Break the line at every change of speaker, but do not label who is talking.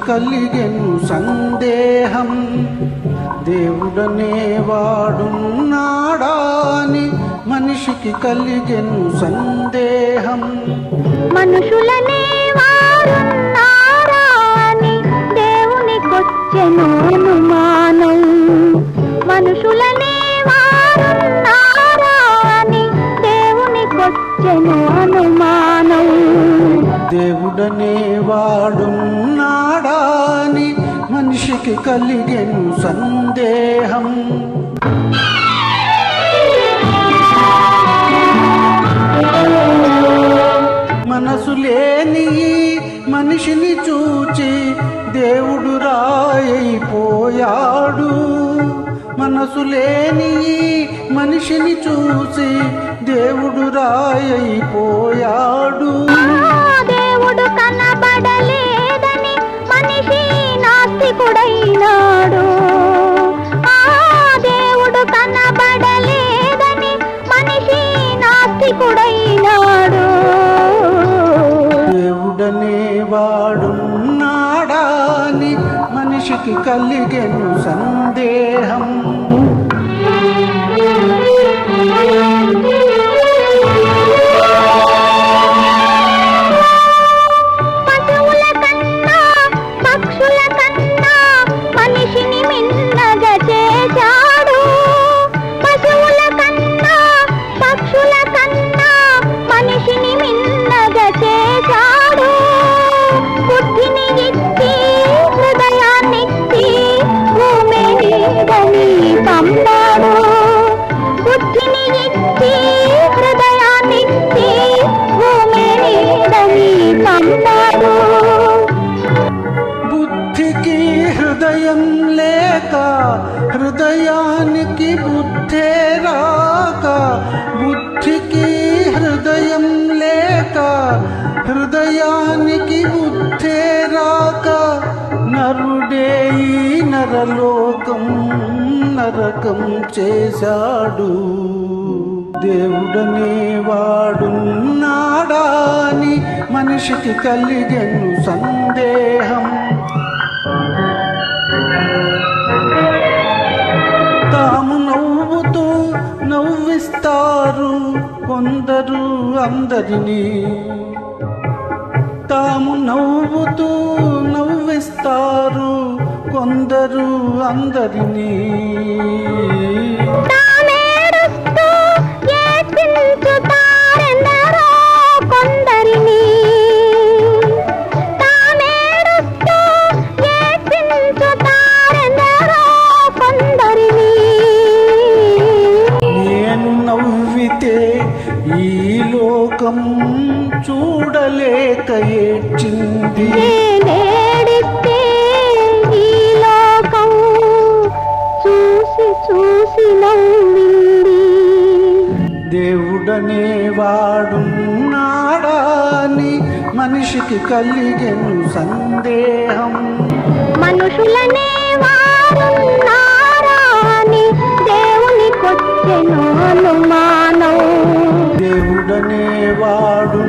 కలిగెను సందేహం, దేవుడనే వాడున్నాడా అని మనిషికి కలిగెను సందేహం.
మనుషులనే వారున్నారా అని దేవునికొచ్చెను అనుమానం. మనుషులనే వారున్నారా అని దేవునికొచ్చెను అనుమానం.
దేవుడనే వాడున్నాడా అని మనిషికి కలిగెను సందేహం. మనసు లేని మనిషిని చూచి దేవుడు రాయైపోయాడు. మనసు లేని మనిషిని చూసి దేవుడు రాయైపోయాడు.
దేవుడు కనబడలేదని మనిషి నాస్తికుడైనాడు. దేవుడు కనబడలేదని మనిషి నాస్తికుడైనాడు.
దేవుడనే వాడున్నాడా అని మనిషికి కలిగెను సందేహం.
పశువుల కన్నా పక్షుల కన్నా మనిషిని మిన్నగా చేశాడు. పశువుల కన్నా పక్షుల కన్నా మనిషిని మిన్నగా చేశాడు. బుద్ధిని ఇచ్చి హృదయాన్నిచ్చి భూమి మీదని పంపాడు. బుద్ధిని ఇచ్చి హృదయాన్నిచ్చి భూమి మీదని పంపాడు.
బుద్ధికి హృదయం లేక హృదయానికి బుద్ధే రాక, బుద్ధికి హృదయం లేక హృదయానికి బుద్ధే రాక, నరుడే ఈ నరలోకం నరకం చేశాడు. దేవుడనే వాడున్నాడా అని మనిషికి కలిగెను సందేహం. తాము నవ్వుతూ నవ్విస్తారు కొందరు అందరినీ. తాము నవ్వుతూ నవ్విస్తారు కొందరు అందరినీ.
తామేడుస్తూ ఏడ్పించుతారెందరో కొందరిని. తామేడుస్తూ ఏడ్పించుతారెందరో కొందరిని.
నేను నవ్వితే ఈ లోకం చూడలేక ఏడ్చింది.
నేనేడిస్తే ఈ లోకం చూసి చూసి నవ్వింది.
దేవుడనే వాడున్నాడా అని మనిషికి కలిగెను సందేహం.
మనుషులనే వారున్నారా అని దేవునికొచ్చెను అనుమానం.
దేవుడనే వాడు